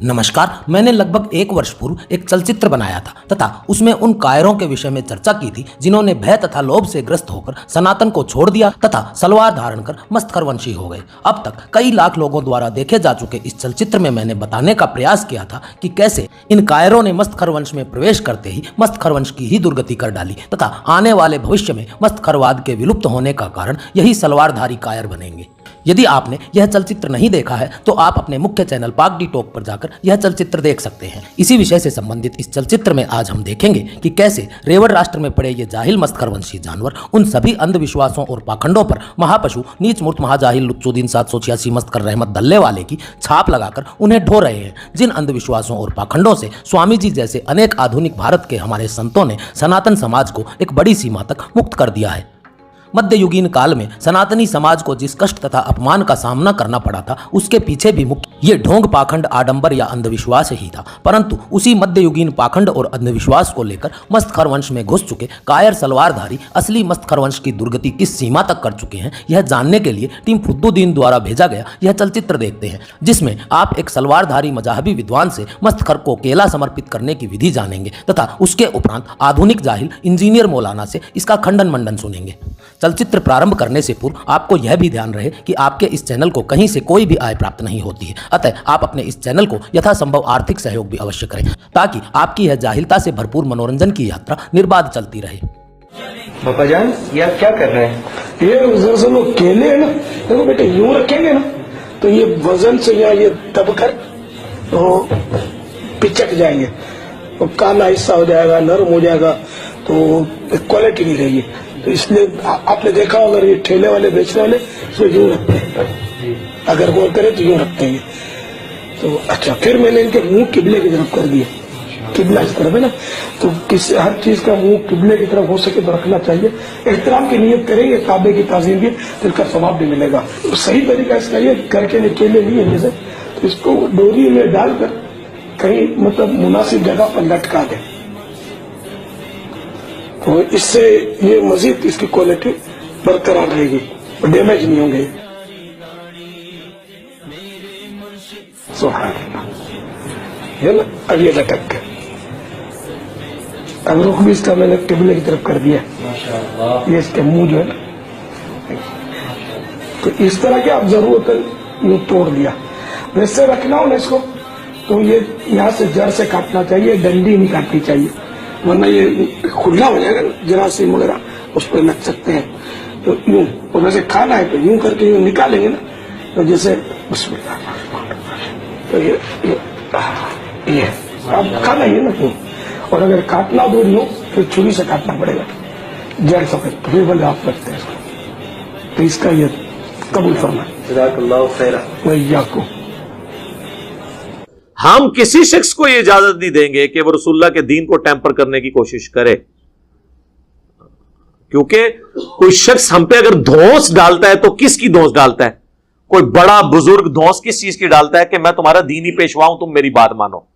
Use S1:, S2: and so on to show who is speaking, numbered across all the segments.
S1: नमस्कार। मैंने लगभग 1 वर्ष पूर्व एक चलचित्र बनाया था तथा उसमें उन कायरों के विषय में चर्चा की थी जिन्होंने भय तथा लोभ से ग्रस्त होकर सनातन को छोड़ दिया तथा सलवार धारण कर मस्तखरवंशी हो गए। अब तक कई लाख लोगों द्वारा देखे जा चुके इस चलचित्र में मैंने बताने का प्रयास किया था कि कैसे इन कायरों ने मस्तखरवंश में प्रवेश करते ही मस्तखरवंश की ही दुर्गति कर डाली तथा आने वाले भविष्य में मस्तखरवाद के विलुप्त होने का कारण यही सलवारधारी कायर बनेंगे। यदि आपने यह चलचित्र नहीं देखा है तो आप अपने मुख्य चैनल पाक डी टॉक पर जाकर यह चलचित्र देख सकते हैं। इसी विषय से संबंधित इस चलचित्र में आज हम देखेंगे कि कैसे रेवड़ राष्ट्र में पड़े ये जाहिल मस्तखरवंशी जानवर उन सभी अंधविश्वासों और पाखंडों पर महापशु नीच मूर्त महाजाहिल लुत्सुद्दीन 786 मस्तकर रहमत दल्ले वाले की छाप लगाकर उन्हें ढो रहे हैं, जिन अंधविश्वासों और पाखंडों से स्वामी जी जैसे अनेक आधुनिक भारत के हमारे संतों ने सनातन समाज को एक बड़ी सीमा तक मुक्त कर दिया है। मध्ययुगीन काल में सनातनी समाज को जिस कष्ट तथा अपमान का सामना करना पड़ा था उसके पीछे भी मुख्य ये ढोंग पाखंड आडंबर या अंधविश्वास ही था। परंतु उसी मध्ययुगीन पाखंड और अंधविश्वास को लेकर मस्तखरवंश में घुस चुके कायर सलवारधारी असली मस्तखरवंश की दुर्गति किस सीमा तक कर चुके हैं, यह जानने के लिए टीम फुद्दुद्दीन द्वारा भेजा गया यह चलचित्र देखते हैं, जिसमें आप एक सलवारधारी मजाहबी विद्वान से मस्तखर को केला समर्पित करने की विधि जानेंगे तथा उसके उपरांत आधुनिक जाहिल इंजीनियर मौलाना से इसका खंडन मंडन सुनेंगे। चलचित्र प्रारंभ करने से पूर्व आपको यह भी ध्यान रहे कि आपके इस चैनल को कहीं से कोई भी आय प्राप्त नहीं होती है, अतः आप अपने इस चैनल को यथासंभव आर्थिक सहयोग भी अवश्य करें ताकि आपकी यह जाहिलता से भरपूर मनोरंजन की यात्रा निर्बाध चलती रहे।
S2: पापा जान, ये आप क्या कर रहे हैं?
S3: ये दरअसल वो केले है ना, देखो बेटे यूं रखेंगे ना तो ये वजन से यहाँ ये दबकर तो पिचक जाएंगे, तो काला हिस्सा हो जाएगा, नरम हो जाएगा, तो क्वालिटी नहीं रहेगी। तो इसलिए आपने देखा अगर ये ठेले वाले बेचने वाले तो यूं रखते हैं, अगर गौर करें तो यूं रखते हैं। तो अच्छा, फिर मैंने इनके मुंह किबले की तरफ कर दिए, किबला इस तरफ है ना, तो किसी हर चीज का मुंह किबले की तरफ हो सके तो रखना चाहिए। एहतराम की नियत करेंगे, काबे की ताज़ीम भी, तो इसका सवाब भी मिलेगा। तो सही तरीका इसका ये करके निकेले लिए जैसे, तो इसको डोरी में डालकर कहीं मतलब मुनासिब जगह पर लटका दें, तो इससे ये मजीद इसकी क्वालिटी बरकरार रहेगी और डैमेज नहीं होंगे। ये ना अब ये लटक गए, अब रुख भी इसका मैंने टिबले की तरफ कर दिया, ये इसके मुंह जो है ना, तो इस तरह के आप जरूरत यूं तोड़ दिया। वैसे रखना हो ना इसको तो ये यहाँ से जड़ से काटना चाहिए, डंडी नहीं काटनी चाहिए, वरना ये खुला हो जाएगा, जरासीम वगैरह उस पर लग सकते हैं। तो यूं, और वैसे खाना है तो यूं करके यूं निकालेंगे ना, तो जैसे उसमें तो ये अब खाना ही है ना यूं। और अगर काटना दूर हो फिर छुरी से काटना पड़ेगा जड़ सफेद, तो फिर भले आप रखते हैं इसको। तो इसका ये कबूल फरमाए भैया को।
S4: हम किसी शख्स को यह इजाजत नहीं देंगे कि वो रसूलुल्लाह के दीन को टेम्पर करने की कोशिश करे, क्योंकि कोई शख्स हम पे अगर धौंस डालता है तो किसकी धौंस डालता है? कोई बड़ा बुजुर्ग धौंस किस चीज की डालता है कि मैं तुम्हारा दीनी पेशवा हूं, तुम मेरी बात मानो।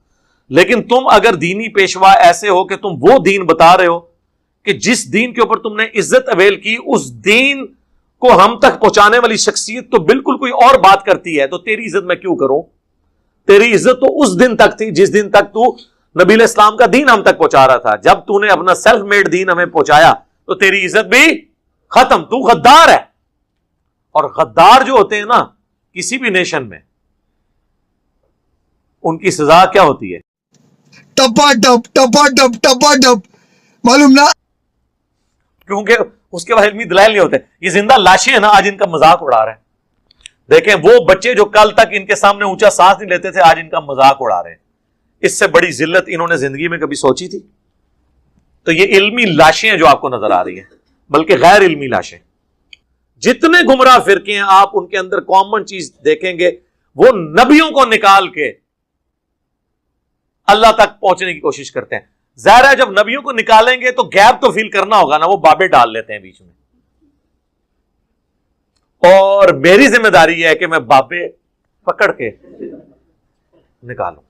S4: लेकिन तुम अगर दीनी पेशवा ऐसे हो कि तुम वो दीन बता रहे हो कि जिस दीन के ऊपर तुमने इज्जत अवेल की, उस दीन को हम तक पहुंचाने वाली शख्सियत तो बिल्कुल कोई और बात करती है, तो तेरी इज्जत मैं क्यों करूं? तेरी इज्जत तो उस दिन तक थी जिस दिन तक तू नबी इस्लाम का दीन हम तक पहुंचा रहा था। जब तूने अपना सेल्फ मेड दीन हमें पहुंचाया तो तेरी इज्जत भी खत्म, तू गद्दार है। और गद्दार जो होते हैं ना किसी भी नेशन में, उनकी सजा क्या होती है?
S5: टपा मालूम ना,
S4: क्योंकि उसके बाद इल्मी दलाइल नहीं होते। ये जिंदा लाशें हैं ना, आज इनका मजाक उड़ा रहे हैं। देखें, वो बच्चे जो कल तक इनके सामने ऊंचा सांस नहीं लेते थे, आज इनका मजाक उड़ा रहे हैं। इससे बड़ी जिल्लत इन्होंने जिंदगी में कभी सोची थी? तो ये इल्मी लाशें हैं जो आपको नजर आ रही हैं, बल्कि गैर इल्मी लाशें। जितने गुमराह फिरके हैं आप उनके अंदर कॉमन चीज देखेंगे, वो नबियों को निकाल के अल्लाह तक पहुंचने की कोशिश करते हैं। जाहिर है जब नबियों को निकालेंगे तो गैप तो फील करना होगा ना, वो बाबे डाल लेते हैं बीच में। और मेरी जिम्मेदारी है कि मैं बाबे पकड़ के निकालूं।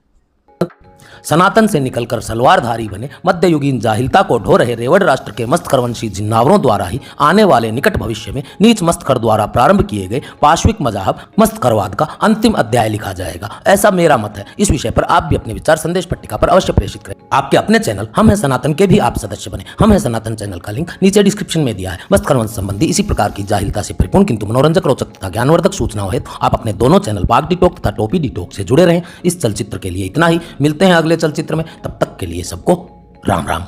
S1: सनातन से निकलकर सलवारधारी बने मध्ययुगीन जाहिलता को ढो रहे रेवड़ राष्ट्र के मस्तखरवंशी जिन्नावरों द्वारा ही आने वाले निकट भविष्य में नीच मस्तखर द्वारा प्रारंभ किए गए पाश्विक मजाहब मस्तखरवाद का अंतिम अध्याय लिखा जाएगा, ऐसा मेरा मत है। इस विषय पर आप भी अपने विचार संदेश पट्टिका पर अवश्य प्रेषित करें। आपके अपने चैनल हम हैं सनातन के भी आप सदस्य बने। हम हैं सनातन चैनल का लिंक नीचे डिस्क्रिप्शन में दिया है। मस्तखरवंश संबंधी इसी प्रकार की जाहिलता से परिपूर्ण किंतु मनोरंजक, रोचक तथा ज्ञानवर्धक सूचनाओं हेतु आप अपने दोनों चैनल बाग डिटॉक तथा टोपी डिटॉक से जुड़े रहें। इस चलचित्र के लिए इतना ही, मिलते हैं अगले चलचित्र में, तब तक के लिए सबको राम राम।